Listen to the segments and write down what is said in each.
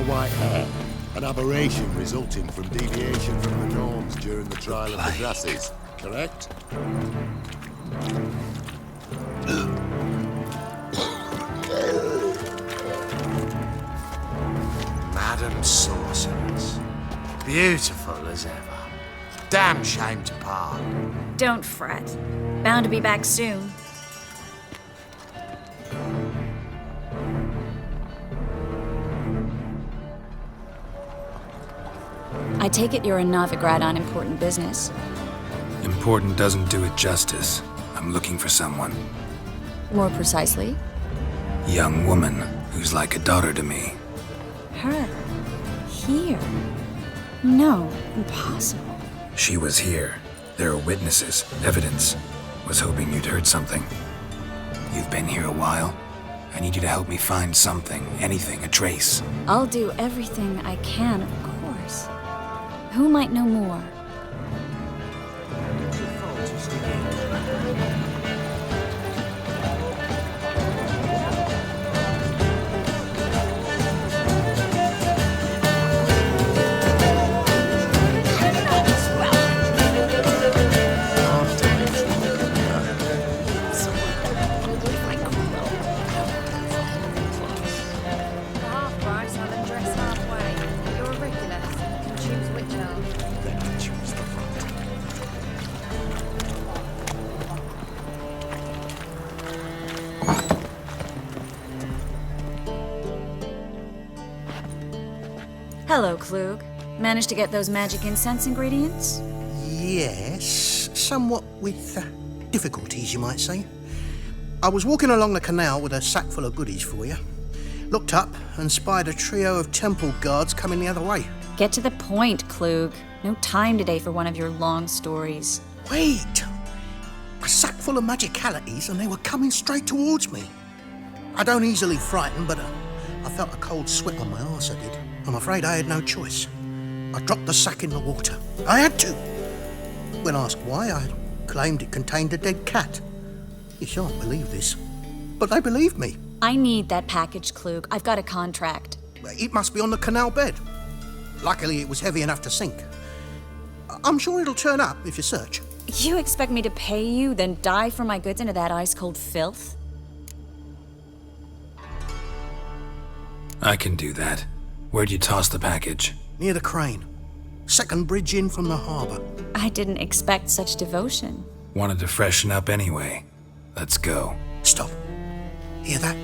white hair. An aberration resulting from deviation from the norms during the trial of the grasses, correct? Madam Sorceress. Beautiful as ever. Damn shame to part. Don't fret. Bound to be back soon. I take it you're a Novigrad on important business. Important doesn't do it justice. I'm looking for someone. More precisely? Young woman who's like a daughter to me. Her? Here? No, impossible. She was here. There are witnesses, evidence. Was hoping you'd heard something. You've been here a while. I need you to help me find something, anything, a trace. I'll do everything I can, of course. Who might know more? Hello, Klug. Managed to get those magic incense ingredients? Yes, somewhat with difficulties, you might say. I was walking along the canal with a sack full of goodies for you. Looked up and spied a trio of temple guards coming the other way. Get to the point, Klug. No time today for one of your long stories. Wait! A sack full of magicalities and they were coming straight towards me. I don't easily frighten, but I felt a cold sweat on my arse, I did. I'm afraid I had no choice. I dropped the sack in the water. I had to. When asked why, I claimed it contained a dead cat. You shan't believe this, but they believed me. I need that package, Klug. I've got a contract. It must be on the canal bed. Luckily, it was heavy enough to sink. I'm sure it'll turn up if you search. You expect me to pay you, then dive for my goods into that ice-cold filth? I can do that. Where'd you toss the package? Near the crane. Second bridge in from the harbour. I didn't expect such devotion. Wanted to freshen up anyway. Let's go. Stop. Hear that?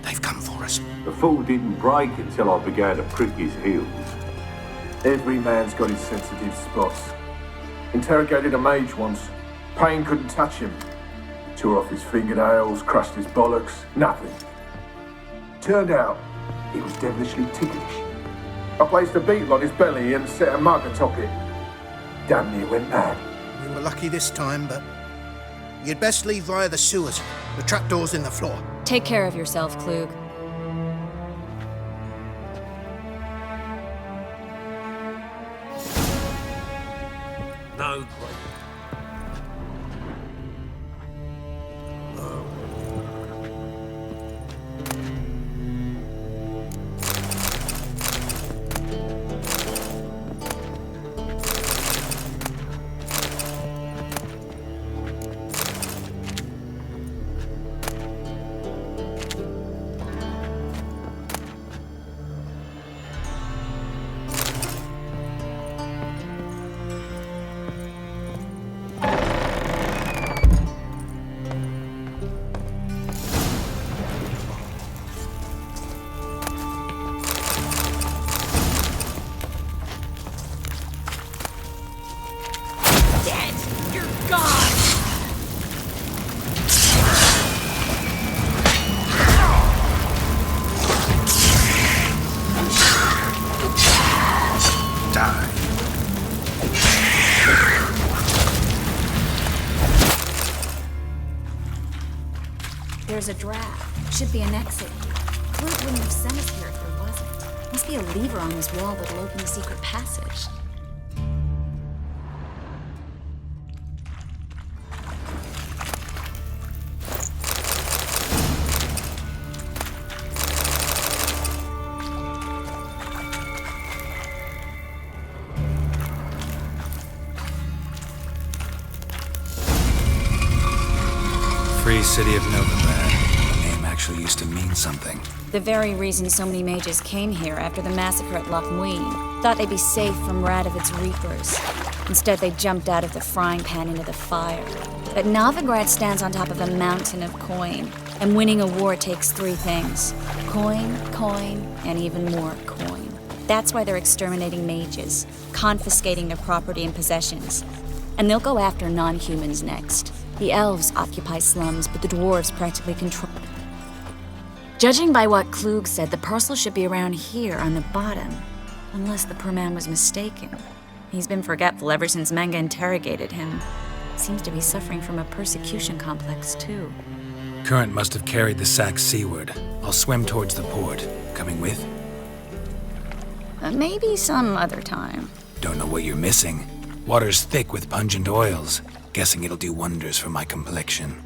They've come for us. The fall didn't break until I began to prick his heels. Every man's got his sensitive spots. Interrogated a mage once. Pain couldn't touch him. Tore off his fingernails, crushed his bollocks, nothing. Turned out, he was devilishly ticklish. I placed a beetle on his belly and set a mug atop it. Damn near went mad. We were lucky this time, but you'd best leave via the sewers. The trapdoor's in the floor. Take care of yourself, Klug. No. There's a draft. Should be an exit. Klug wouldn't have sent us here if there wasn't. Must be a lever on this wall that'll open the secret passage. free city of Novigrad. The name actually used to mean something. The very reason so many mages came here after the massacre at Loch Muin. Thought they'd be safe from Radovid's reapers. Instead, they jumped out of the frying pan into the fire. But Novigrad stands on top of a mountain of coin. And winning a war takes 3 things. Coin, coin, and even more coin. That's why they're exterminating mages, confiscating their property and possessions. And they'll go after non-humans next. The elves occupy slums, but the dwarves practically control. Judging by what Klug said, the parcel should be around here on the bottom. Unless the poor man was mistaken. He's been forgetful ever since Manga interrogated him. Seems to be suffering from a persecution complex, too. Current must have carried the sack seaward. I'll swim towards the port. Coming with? Maybe some other time. Don't know what you're missing. Water's thick with pungent oils. Guessing it'll do wonders for my complexion.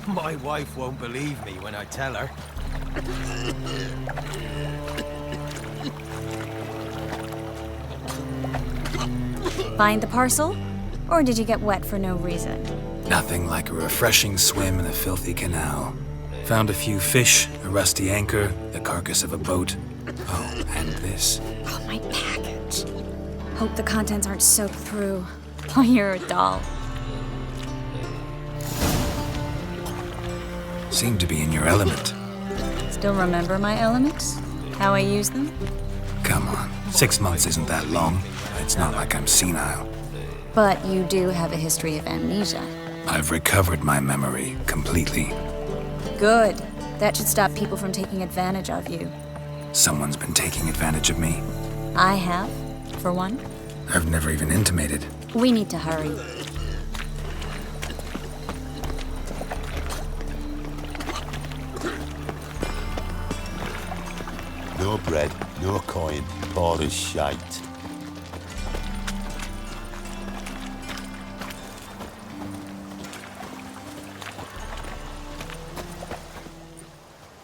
My wife won't believe me when I tell her. Find the parcel? Or did you get wet for no reason? Nothing like a refreshing swim in a filthy canal. Found a few fish, a rusty anchor, the carcass of a boat. Oh, and this. Oh, my package. Hope the contents aren't soaked through. Oh, you're a doll. Seem to be in your element. Still remember my elements? How I use them? Come on, 6 months isn't that long. It's not like I'm senile. But you do have a history of amnesia. I've recovered my memory completely. Good. That should stop people from taking advantage of you. Someone's been taking advantage of me. I have, for one. I've never even intimated. We need to hurry. No bread, no coin, all is shite.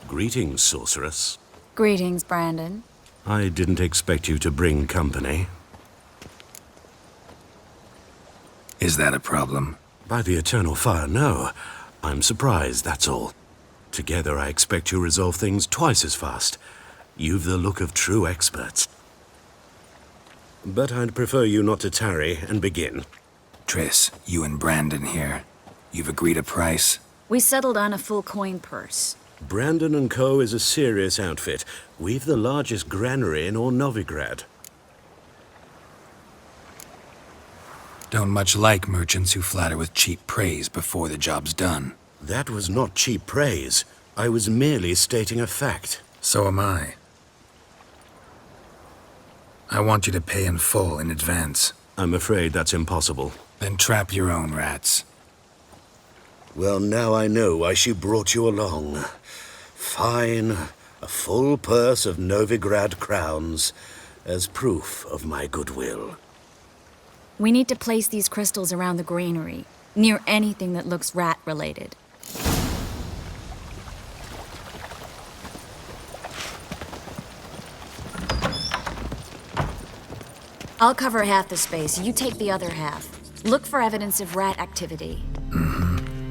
Greetings, sorceress. Greetings, Brandon. I didn't expect you to bring company. Is that a problem? By the eternal fire, no. I'm surprised, that's all. Together, I expect you resolve things twice as fast. You've the look of true experts. But I'd prefer you not to tarry and begin. Triss, you and Brandon here. You've agreed a price? We settled on a full coin purse. Brandon & Co. is a serious outfit. We've the largest granary in all Novigrad. Don't much like merchants who flatter with cheap praise before the job's done. That was not cheap praise. I was merely stating a fact. So am I. I want you to pay in full in advance. I'm afraid that's impossible. Then trap your own rats. Well, now I know why she brought you along. Fine, a full purse of Novigrad crowns as proof of my goodwill. We need to place these crystals around the granary, near anything that looks rat-related. I'll cover half the space, you take the other half. Look for evidence of rat activity.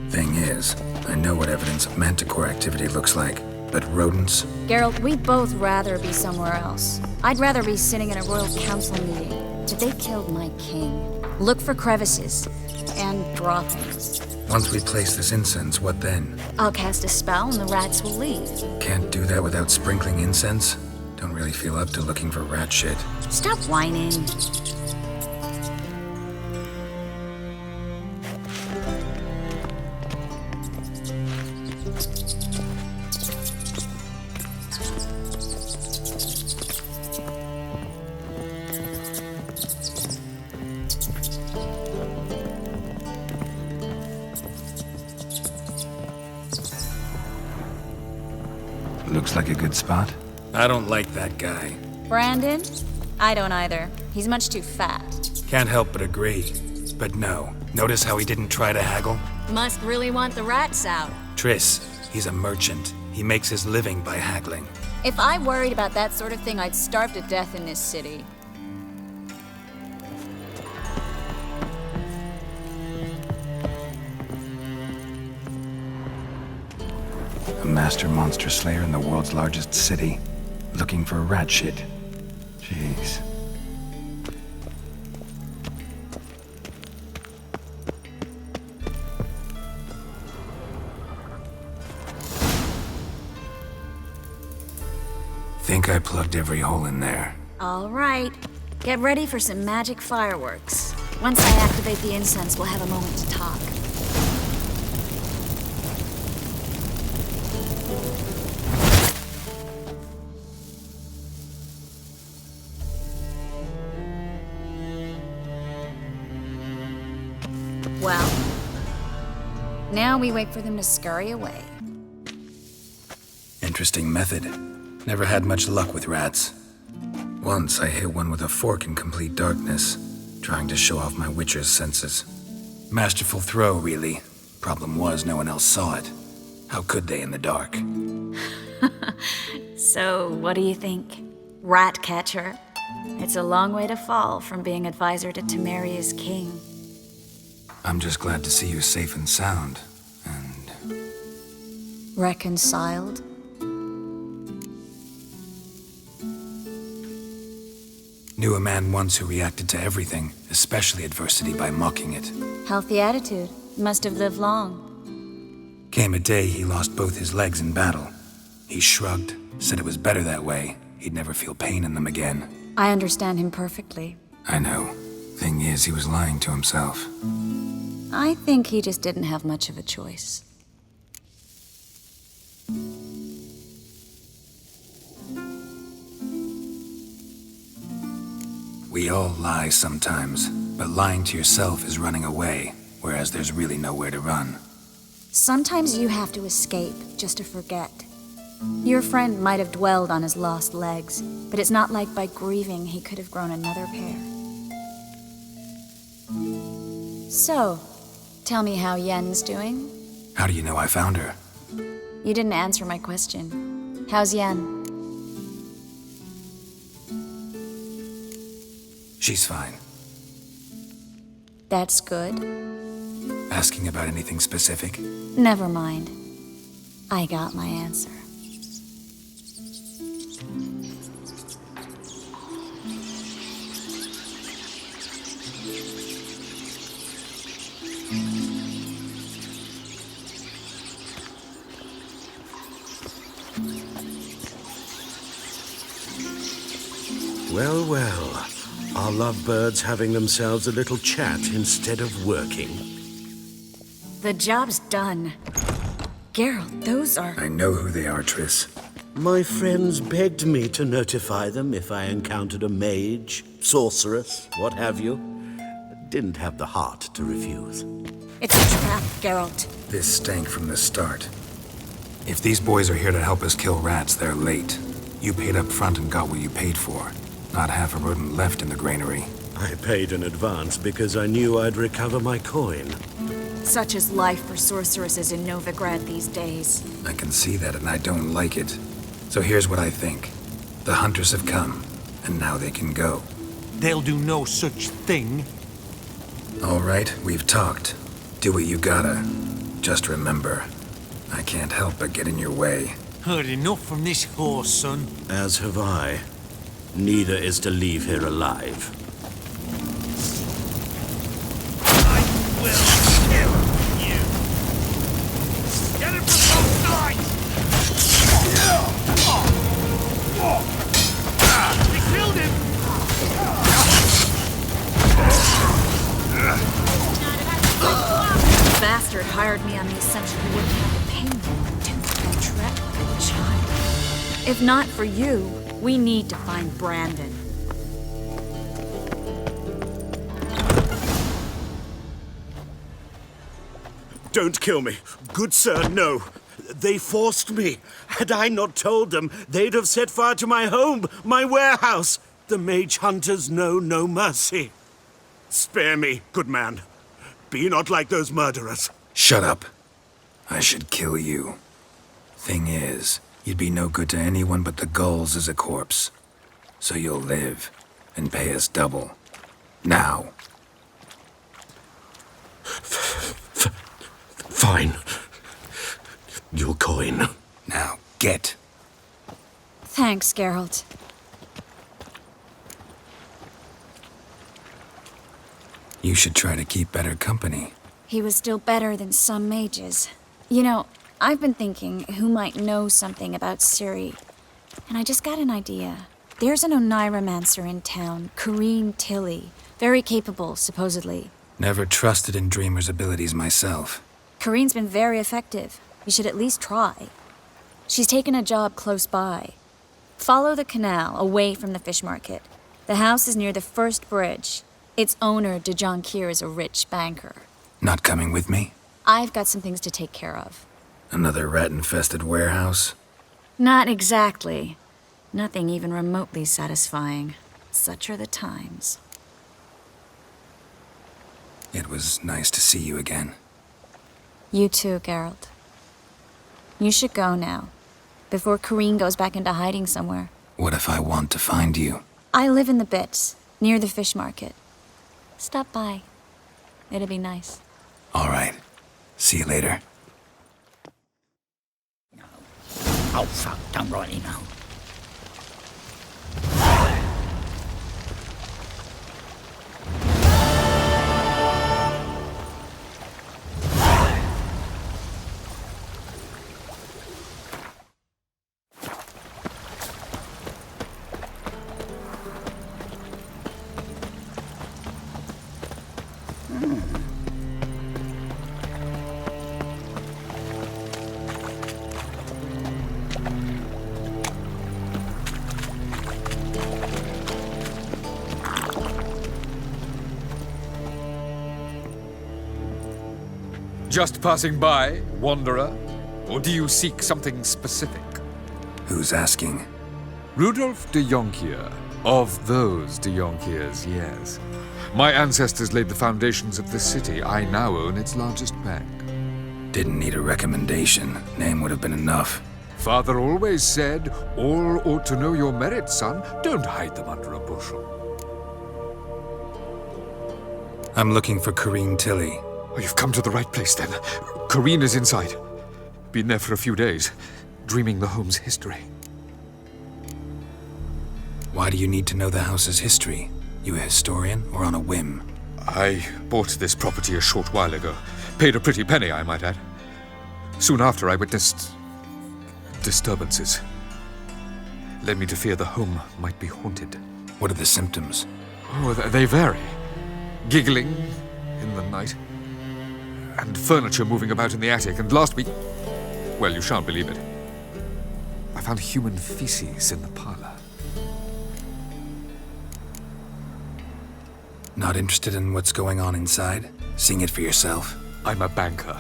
Thing is, I know what evidence of manticore activity looks like, but rodents? Geralt, we'd both rather be somewhere else. I'd rather be sitting in a royal council meeting. So they killed my king. Look for crevices and droppings. Once we place this incense, what then? I'll cast a spell and the rats will leave. Can't do that without sprinkling incense? Don't really feel up to looking for rat shit. Stop whining. Looks like a good spot. I don't like that guy. Brandon? I don't either. He's much too fat. Can't help but agree. But no. Notice how he didn't try to haggle? Must really want the rats out. Triss, he's a merchant. He makes his living by haggling. If I worried about that sort of thing, I'd starve to death in this city. A master monster slayer in the world's largest city. Looking for rat shit. Jeez. Think I plugged every hole in there. All right. Get ready for some magic fireworks. Once I activate the incense, we'll have a moment to talk. Well, now we wait for them to scurry away. Interesting method. Never had much luck with rats. Once I hit one with a fork in complete darkness, trying to show off my witcher's senses. Masterful throw, really. Problem was, no one else saw it. How could they in the dark? So, what do you think? Rat catcher? It's a long way to fall from being advisor to Temeria's king. I'm just glad to see you safe and sound, and... Reconciled? Knew a man once who reacted to everything, especially adversity, by mocking it. Healthy attitude. Must have lived long. Came a day he lost both his legs in battle. He shrugged, said it was better that way. He'd never feel pain in them again. I understand him perfectly. I know. Thing is, he was lying to himself. I think he just didn't have much of a choice. We all lie sometimes, but lying to yourself is running away, whereas there's really nowhere to run. Sometimes you have to escape just to forget. Your friend might have dwelled on his lost legs, but it's not like by grieving he could have grown another pair. So, tell me how Yen's doing? How do you know I found her? You didn't answer my question. How's Yen? She's fine. That's good. Asking about anything specific? Never mind. I got my answer. Well, well. Our lovebirds having themselves a little chat instead of working. The job's done. Geralt, those are... I know who they are, Triss. My friends begged me to notify them if I encountered a mage, sorceress, what have you. Didn't have the heart to refuse. It's a trap, Geralt. This stank from the start. If these boys are here to help us kill rats, they're late. You paid up front and got what you paid for. Not half a rodent left in the granary. I paid in advance because I knew I'd recover my coin. Such is life for sorceresses in Novigrad these days. I can see that and I don't like it. So here's what I think. The hunters have come, and now they can go. They'll do no such thing. All right, we've talked. Do what you gotta. Just remember, I can't help but get in your way. Heard enough from this horse, son. As have I. Neither is to leave here alive. bastard hired me on the assumption he wouldn't have to pay me. Don't treat like a child. If not for you, we need to find Brandon. Don't kill me. Good sir, no. They forced me. Had I not told them, they'd have set fire to my home, my warehouse. The mage hunters know no mercy. Spare me, good man. Be not like those murderers. Shut up. I should kill you. Thing is, you'd be no good to anyone but the gulls as a corpse. So you'll live and pay us double. Now. Fine. Your coin. Now, get. Thanks, Geralt. You should try to keep better company. He was still better than some mages. You know, I've been thinking who might know something about Ciri. And I just got an idea. There's an oneiromancer in town, Corrine Tilly. Very capable, supposedly. Never trusted in Dreamer's abilities myself. Corrine's been very effective. You should at least try. She's taken a job close by. Follow the canal, away from the fish market. The house is near the first bridge. Its owner, jaskier, is a rich banker. Not coming with me? I've got some things to take care of. Another rat-infested warehouse? Not exactly. Nothing even remotely satisfying. Such are the times. It was nice to see you again. You too, Geralt. You should go now, before Corrine goes back into hiding somewhere. What if I want to find you? I live in the Bits, near the fish market. Stop by. It'll be nice. All right. See you later. Oh, fuck, don't rightly know. Just passing by, wanderer? Or do you seek something specific? Who's asking? Rudolf de Jaskier. Of those de Jankiers, yes. My ancestors laid the foundations of this city. I now own its largest bank. Didn't need a recommendation. Name would have been enough. Father always said, all ought to know your merits, son. Don't hide them under a bushel. I'm looking for Corrine Tilly. Oh, you've come to the right place, then. Corrine is inside. Been there for a few days, dreaming the home's history. Why do you need to know the house's history? You a historian or on a whim? I bought this property a short while ago. Paid a pretty penny, I might add. Soon after, I witnessed disturbances. Led me to fear the home might be haunted. What are the symptoms? Oh, they vary. Giggling in the night. And furniture moving about in the attic. And last week... well, you shan't believe it. I found human feces in the parlor. Not interested in what's going on inside? Seeing it for yourself? I'm a banker.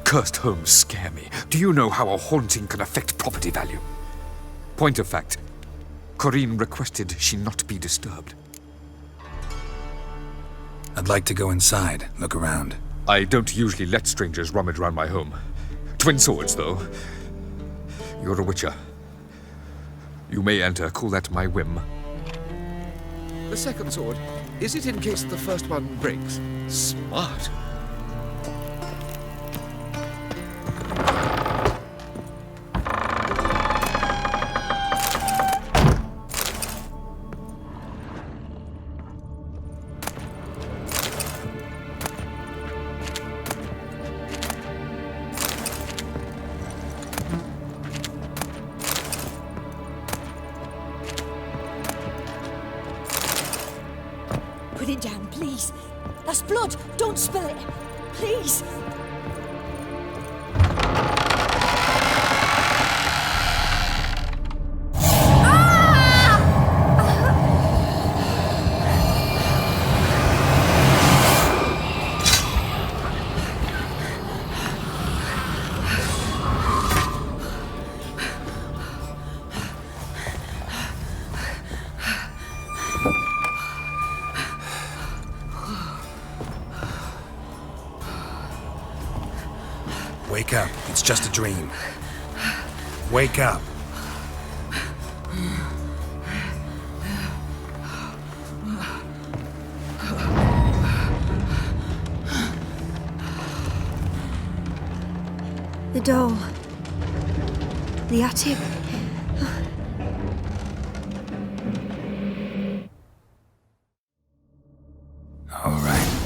Cursed homes scare me. Do you know how a haunting can affect property value? Point of fact, Corrine requested she not be disturbed. I'd like to go inside, look around. I don't usually let strangers rummage around my home. Twin swords, though. You're a witcher. You may enter, call that my whim. The second sword, is it in case the first one breaks? Smart. Put it down, please. That's blood. Don't spill it. Please. Wake up. It's just a dream. Wake up. The doll. The attic. All right.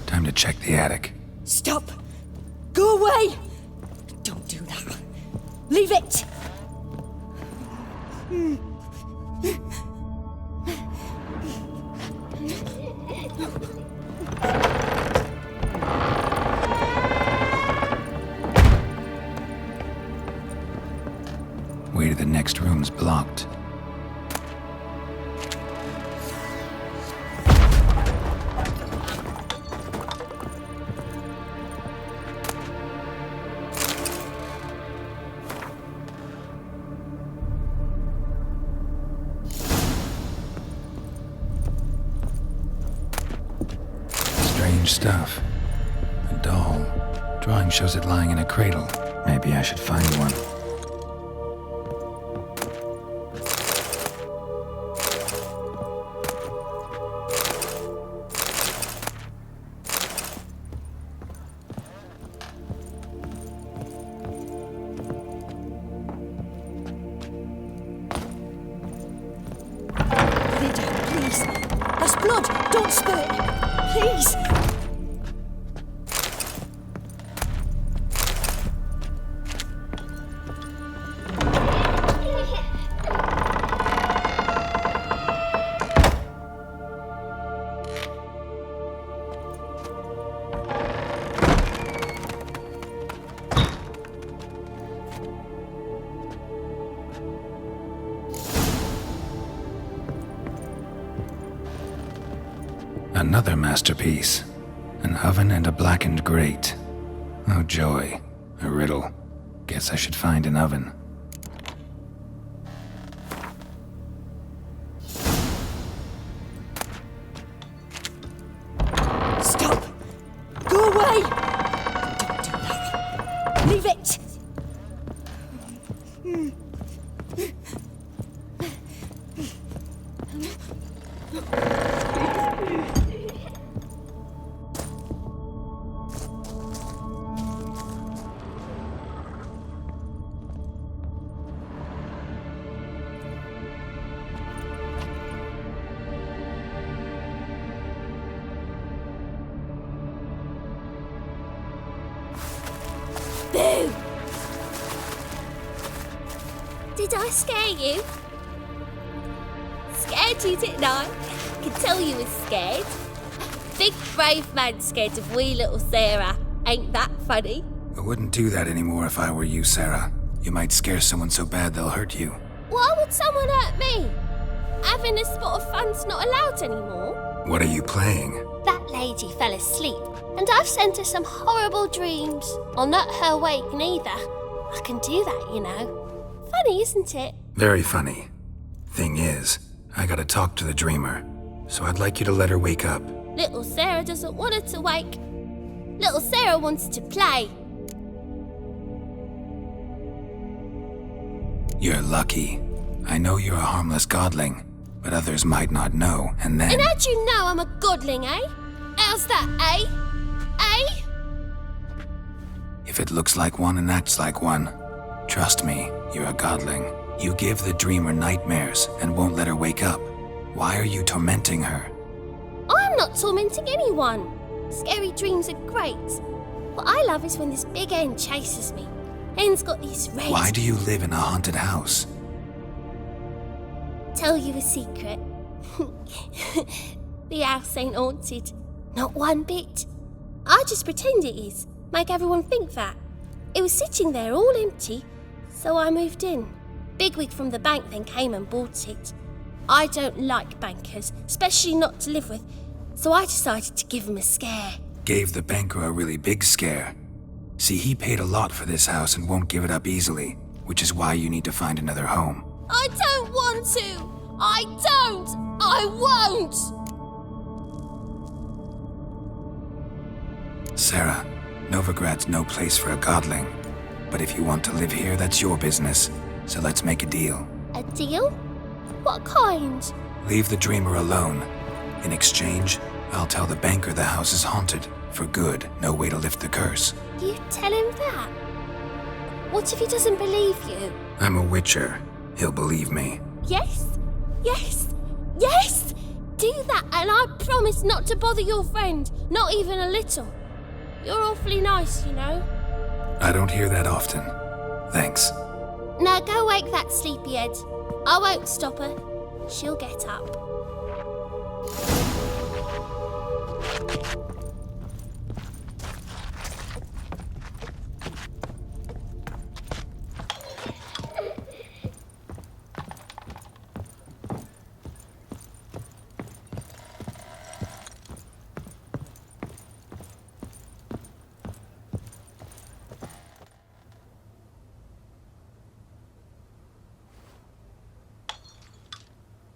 Time to check the attic. Stop! Go away! Don't do that. Leave it! Way to the next room's blocked. Strange stuff. A doll. Drawing shows it lying in a cradle. Maybe I should find one. Please. That's blood. Don't spill it. Please. Another masterpiece. An oven and a blackened grate. Oh joy. A riddle. Guess I should find an oven. Stop! Go away! Don't do that. Leave it! Boo! Did I scare you? Scared you, didn't I? I can tell you was scared. Big brave man scared of wee little Sarah. Ain't that funny? I wouldn't do that anymore if I were you, Sarah. You might scare someone so bad they'll hurt you. Why would someone hurt me? Having a spot of fun's not allowed anymore. What are you playing? That lady fell asleep, and I've sent her some horrible dreams. I'll not her awake neither. I can do that, you know. Funny, isn't it? Very funny. Thing is, I gotta talk to the dreamer, so I'd like you to let her wake up. Little Sarah doesn't want her to wake. Little Sarah wants to play. You're lucky. I know you're a harmless godling, but others might not know, and then... And how'd you know I'm a godling, eh? How's that, eh? Eh? If it looks like one and acts like one, trust me, you're a godling. You give the dreamer nightmares and won't let her wake up. Why are you tormenting her? I'm not tormenting anyone. Scary dreams are great. What I love is when this big hen chases me. Hen's got these red... Why do you live in a haunted house? Tell you a secret. The house ain't haunted. Not one bit. I just pretend it is. Make everyone think that. It was sitting there all empty, so I moved in. Bigwig from the bank then came and bought it. I don't like bankers, especially not to live with, so I decided to give him a scare. Gave the banker a really big scare. See, he paid a lot for this house and won't give it up easily, which is why you need to find another home. I don't want to! I don't! I won't! Sarah, Novigrad's no place for a godling. But if you want to live here, that's your business. So let's make a deal. A deal? What kind? Leave the dreamer alone. In exchange, I'll tell the banker the house is haunted. For good, no way to lift the curse. You tell him that? What if he doesn't believe you? I'm a witcher. He'll believe me. Yes? Yes? Yes! Do that and I promise not to bother your friend. Not even a little. You're awfully nice, you know. I don't hear that often. Thanks. Now go wake that sleepyhead. I won't stop her. She'll get up.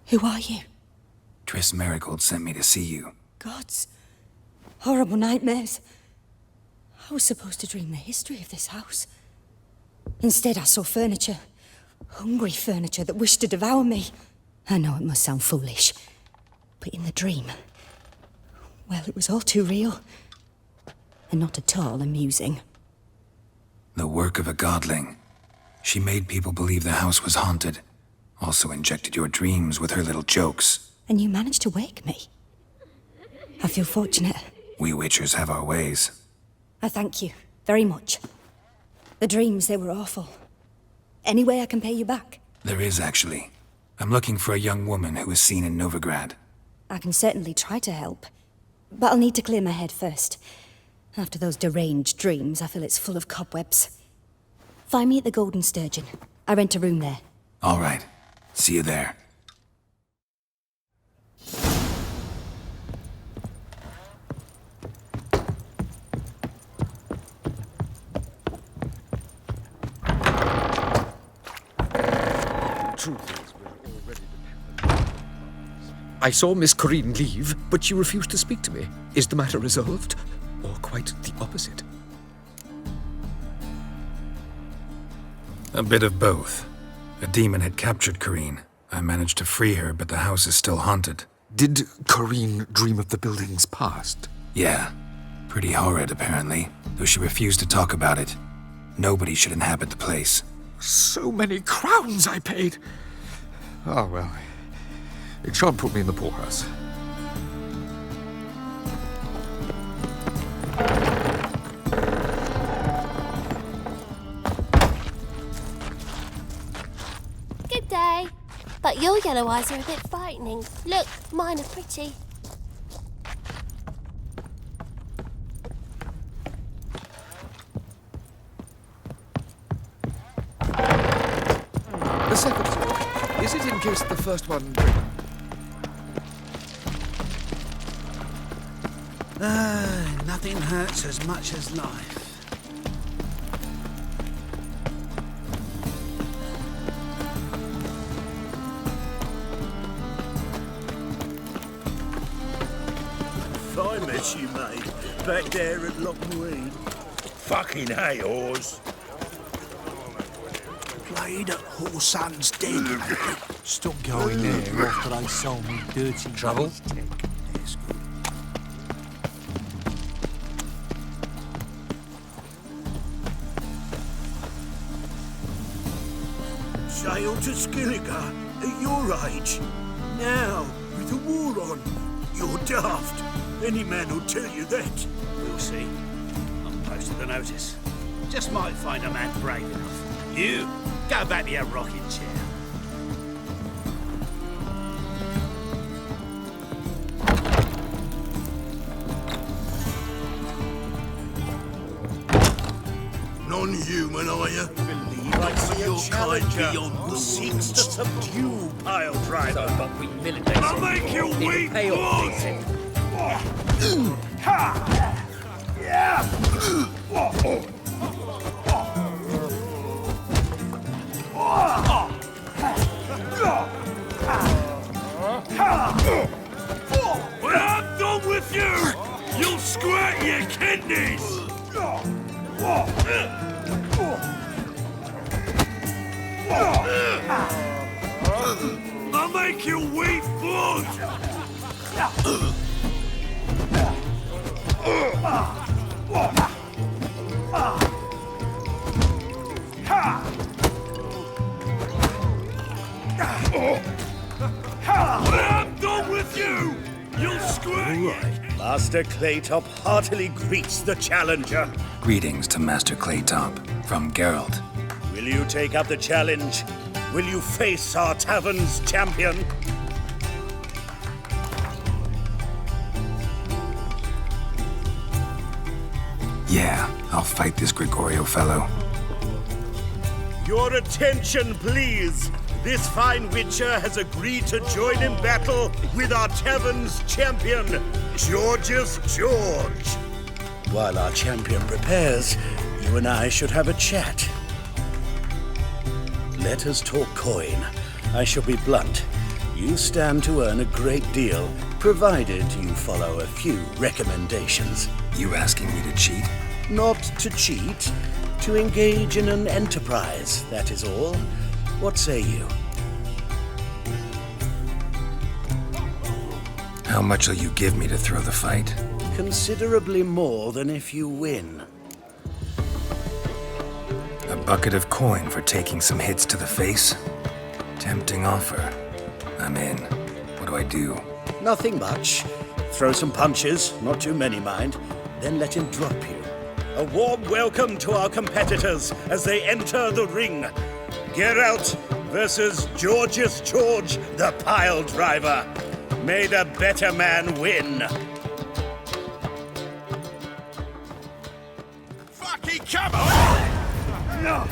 Who are you? Trissmerigold sent me to see you. Gods. Horrible nightmares. I was supposed to dream the history of this house. Instead, I saw furniture. Hungry furniture that wished to devour me. I know it must sound foolish, but in the dream, well, it was all too real. And not at all amusing. The work of a godling. She made people believe the house was haunted. Also injected your dreams with her little jokes. And you managed to wake me. I feel fortunate. We witchers have our ways. I thank you very much. The dreams, they were awful. Any way I can pay you back? There is, actually. I'm looking for a young woman who was seen in Novigrad. I can certainly try to help. But I'll need to clear my head first. After those deranged dreams, I feel it's full of cobwebs. Find me at the Golden Sturgeon. I rent a room there. All right. See you there. Truth is, we're already dependent. I saw Miss Corinne leave, but she refused to speak to me. Is the matter resolved? Or quite the opposite? A bit of both. A demon had captured Corinne. I managed to free her, but the house is still haunted. Did Corinne dream of the building's past? Yeah. Pretty horrid, apparently, though she refused to talk about it. Nobody should inhabit the place. So many crowns I paid! Oh, well. It shan't put me in the poorhouse. Good day. But your yellow eyes are a bit frightening. Look, mine are pretty. The second one. Is it in case the first one... Nothing hurts as much as life. Fine mess you made, back there at Lockmuir. Fucking hay, Oars. Played at Whoreson's dead. Stop going there after they sold me dirty Trouble? Yes, good. Sail to Skilliga at your age. Now, with the war on, you're daft. Any man will tell you that. We'll see. I'll post the notice. Just might find a man brave enough. You, go back to your rocking chair. Non-human, are you? Believe I see your kind beyond the seeks to subdue, pile driver. So, but we military. I'll make you weep, boys! When I'm done with you, you'll squirt your kidneys! I'll make you weep blood! I'm done with you! You'll scream! Master Claytop heartily greets the challenger. Greetings to Master Claytop from Geralt. Will you take up the challenge? Will you face our tavern's champion? Yeah, I'll fight this Gregorio fellow. Your attention, please. This fine witcher has agreed to join in battle with our tavern's champion, George's George. While our champion prepares, you and I should have a chat. Let us talk coin. I shall be blunt. You stand to earn a great deal, provided you follow a few recommendations. You asking me to cheat? Not to cheat, to engage in an enterprise, that is all. What say you? How much will you give me to throw the fight? Considerably more than if you win. A bucket of coin for taking some hits to the face? Tempting offer. I'm in. What do I do? Nothing much. Throw some punches, not too many, mind, then let him drop you. A warm welcome to our competitors as they enter the ring. Geralt versus George's George, the pile driver. May the better man win. Fucking come on! No.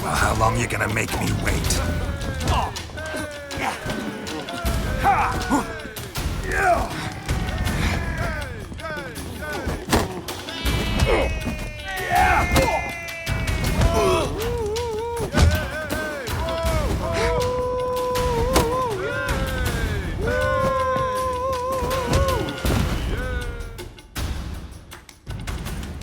Well, how long you gonna make me wait?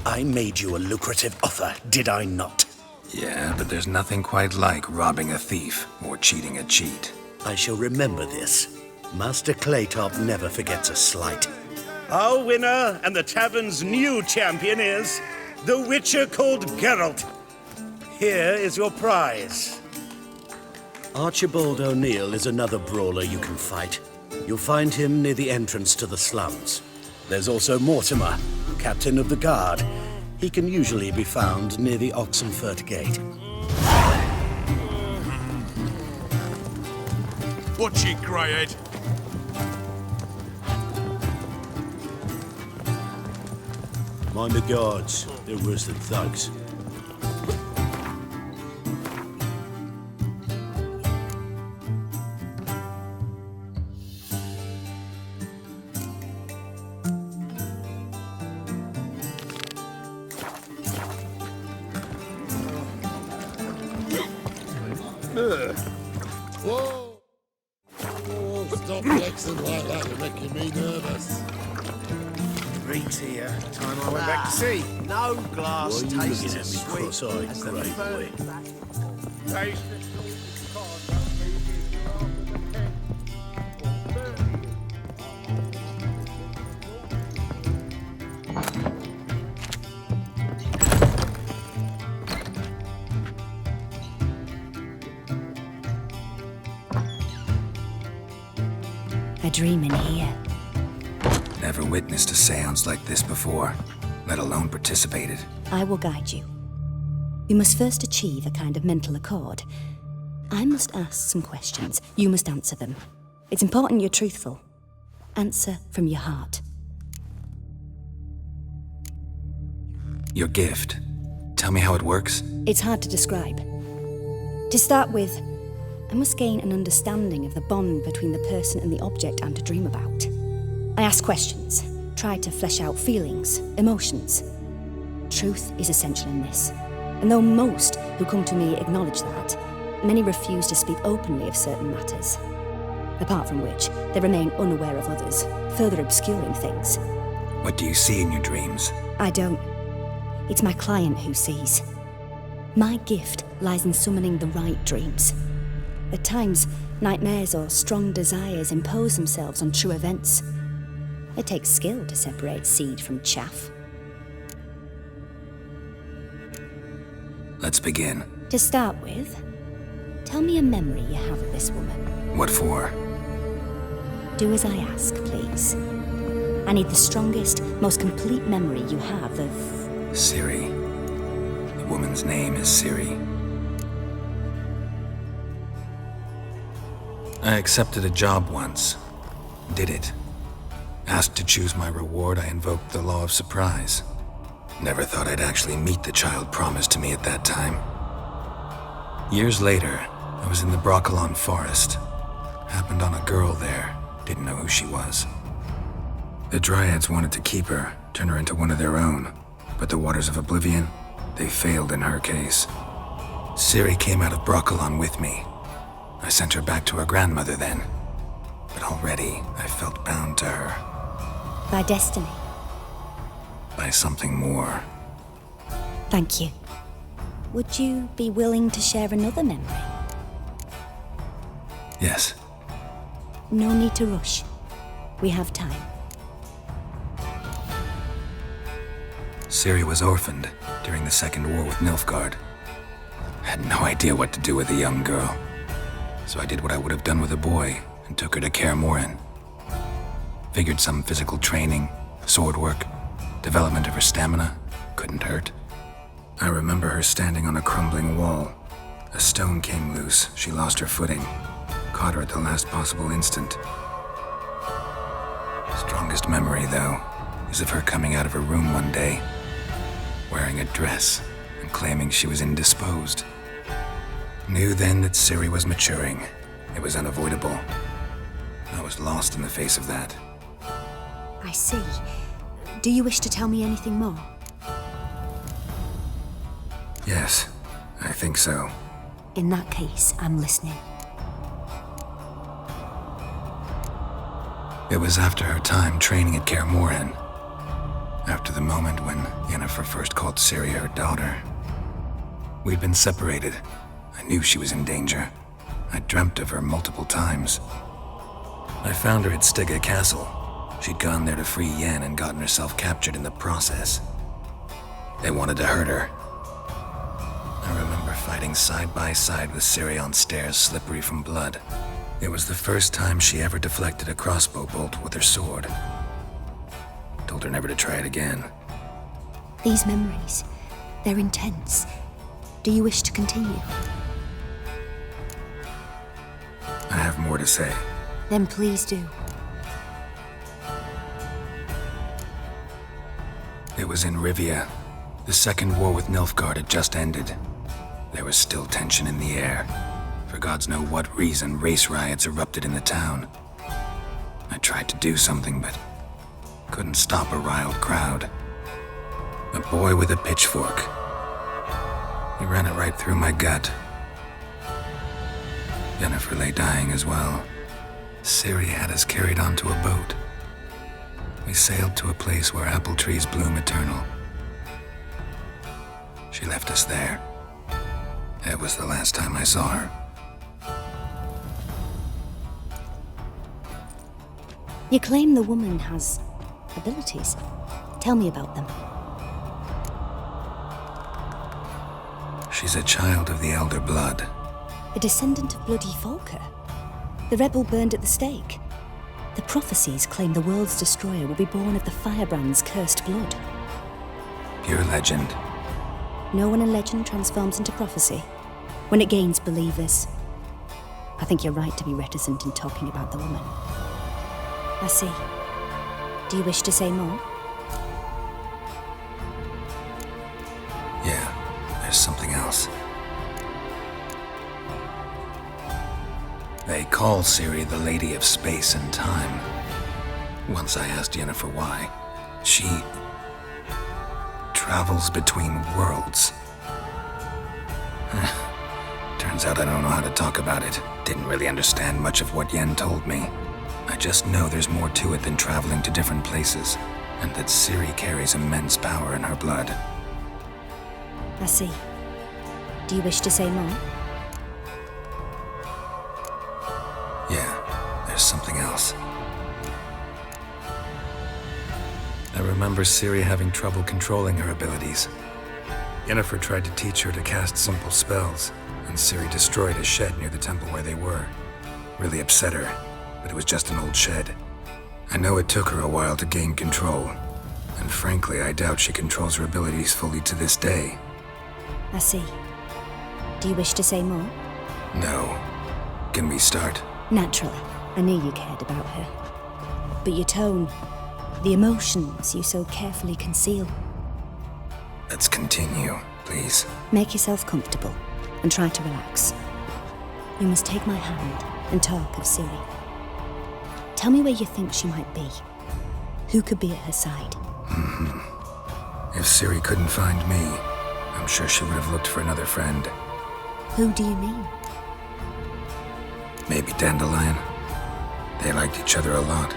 I made you a lucrative offer, did I not? Yeah, but there's nothing quite like robbing a thief or cheating a cheat. I shall remember this. Master Claytop never forgets a slight. Our winner and the tavern's new champion is the witcher called Geralt. Here is your prize. Archibald O'Neill is another brawler you can fight. You'll find him near the entrance to the slums. There's also Mortimer, captain of the guard. He can usually be found near the Oxenfurt Gate. Watch it, greyhead. Mind the guards. They're worse than thugs. Whoa! Whoa, stop flexing like that, you're making me nervous. Reek's here. Time I went back to sea. No glass tastes as sweet cross-eyed as the grey boy? Taste A dream in here. Never witnessed a seance like this before, let alone participated. I will guide you. You must first achieve a kind of mental accord. I must ask some questions. You must answer them. It's important you're truthful. Answer from your heart. Your gift. Tell me how it works. It's hard to describe. To start with, I must gain an understanding of the bond between the person and the object I'm to dream about. I ask questions, try to flesh out feelings, emotions. Truth is essential in this. And though most who come to me acknowledge that, many refuse to speak openly of certain matters. Apart from which, they remain unaware of others, further obscuring things. What do you see in your dreams? I don't. It's my client who sees. My gift lies in summoning the right dreams. At times, nightmares or strong desires impose themselves on true events. It takes skill to separate seed from chaff. Let's begin. To start with, tell me a memory you have of this woman. What for? Do as I ask, please. I need the strongest, most complete memory you have of... Ciri. The woman's name is Ciri. I accepted a job once. Did it. Asked to choose my reward, I invoked the law of surprise. Never thought I'd actually meet the child promised to me at that time. Years later, I was in the Broccolon forest. Happened on a girl there. Didn't know who she was. The Dryads wanted to keep her, turn her into one of their own. But the Waters of Oblivion, they failed in her case. Ciri came out of Broccolon with me. I sent her back to her grandmother then. But already, I felt bound to her. By destiny. By something more. Thank you. Would you be willing to share another memory? Yes. No need to rush. We have time. Ciri was orphaned during the Second War with Nilfgaard. Had no idea what to do with a young girl. So I did what I would have done with a boy and took her to Kaermorhen. Figured some physical training, sword work, development of her stamina couldn't hurt. I remember her standing on a crumbling wall. A stone came loose, she lost her footing. Caught her at the last possible instant. Strongest memory, though, is of her coming out of her room one day, wearing a dress and claiming she was indisposed. Knew then that Ciri was maturing. It was unavoidable. I was lost in the face of that. I see. Do you wish to tell me anything more? Yes, I think so. In that case, I'm listening. It was after her time training at Kaermorhen. After the moment when Yennefer first called Ciri her daughter. We'd been separated. I knew she was in danger. I dreamt of her multiple times. I found her at Stygga Castle. She'd gone there to free Yen and gotten herself captured in the process. They wanted to hurt her. I remember fighting side by side with Ciri on stairs slippery from blood. It was the first time she ever deflected a crossbow bolt with her sword. Told her never to try it again. These memories, they're intense. Do you wish to continue? I have more to say. Then please do. It was in Rivia. The Second War with Nilfgaard had just ended. There was still tension in the air. For gods know what reason, race riots erupted in the town. I tried to do something, but couldn't stop a riled crowd. A boy with a pitchfork. He ran it right through my gut. Yennefer lay dying as well. Ciri had us carried onto a boat. We sailed to a place where apple trees bloom eternal. She left us there. That was the last time I saw her. You claim the woman has abilities. Tell me about them. She's a child of the Elder Blood. A descendant of bloody Volker. The rebel burned at the stake. The prophecies claim the world's destroyer will be born of the firebrand's cursed blood. Pure legend. No one in legend transforms into prophecy. When it gains believers. I think you're right to be reticent in talking about the woman. I see. Do you wish to say more? Yeah, there's something else. They call Ciri the Lady of Space and Time. Once I asked Yennefer why. She travels between worlds. Turns Turns out I don't know how to talk about it. Didn't really understand much of what Yen told me. I just know there's more to it than traveling to different places, and that Ciri carries immense power in her blood. I see. Do you wish to say more? Yeah, there's something else. I remember Ciri having trouble controlling her abilities. Yennefer tried to teach her to cast simple spells, and Ciri destroyed a shed near the temple where they were. Really upset her, but it was just an old shed. I know it took her a while to gain control, and frankly, I doubt she controls her abilities fully to this day. I see. Do you wish to say more? No. Can we start? Naturally. I knew you cared about her. But your tone, the emotions you so carefully conceal. Let's continue, please. Make yourself comfortable and try to relax. You must take my hand and talk of Ciri. Tell me where you think she might be. Who could be at her side? If Ciri couldn't find me, I'm sure she would have looked for another friend. Who do you mean? Maybe Dandelion. They liked each other a lot.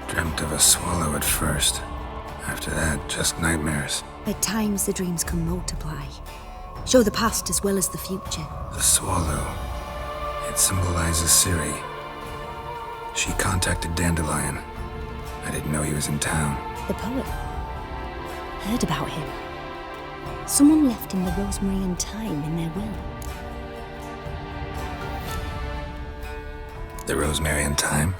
Dreamt of a swallow at first. After that, just nightmares. At times, the dreams can multiply. Show the past as well as the future. The swallow. It symbolizes Ciri. She contacted Dandelion. I didn't know he was in town. The poet. Heard about him. Someone left him the rosemary and thyme in their will. The rosemary and thyme?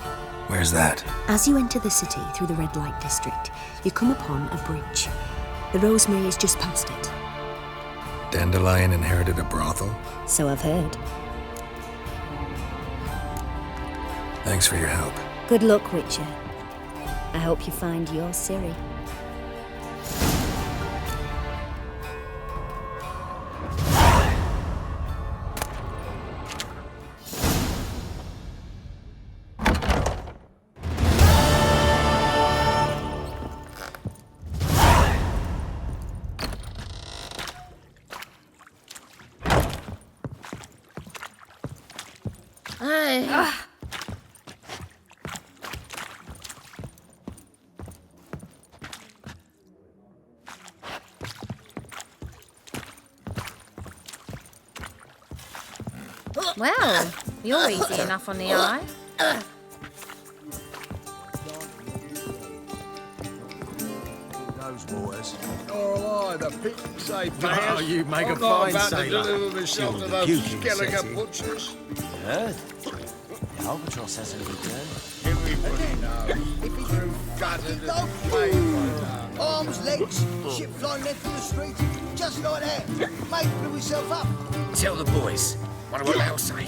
Where's that? As you enter the city through the red light district, you come upon a bridge. The rosemary is just past it. Dandelion inherited a brothel? So I've heard. Thanks for your help. Good luck, Witcher. I hope you find your Ciri. Well, you're easy enough on the eye. Those waters. Oh, aye, the pit safe. Oh, you make a I'm not fine about sailor. to deliver myself to You're those puking skeleton sexy. butchers. Yeah. The albatross hasn't returned. Everybody knows. Through gutted and flame. Arms, legs, shit flying there through the street, just like that. Mate blew himself up. Tell the boys. What do I say?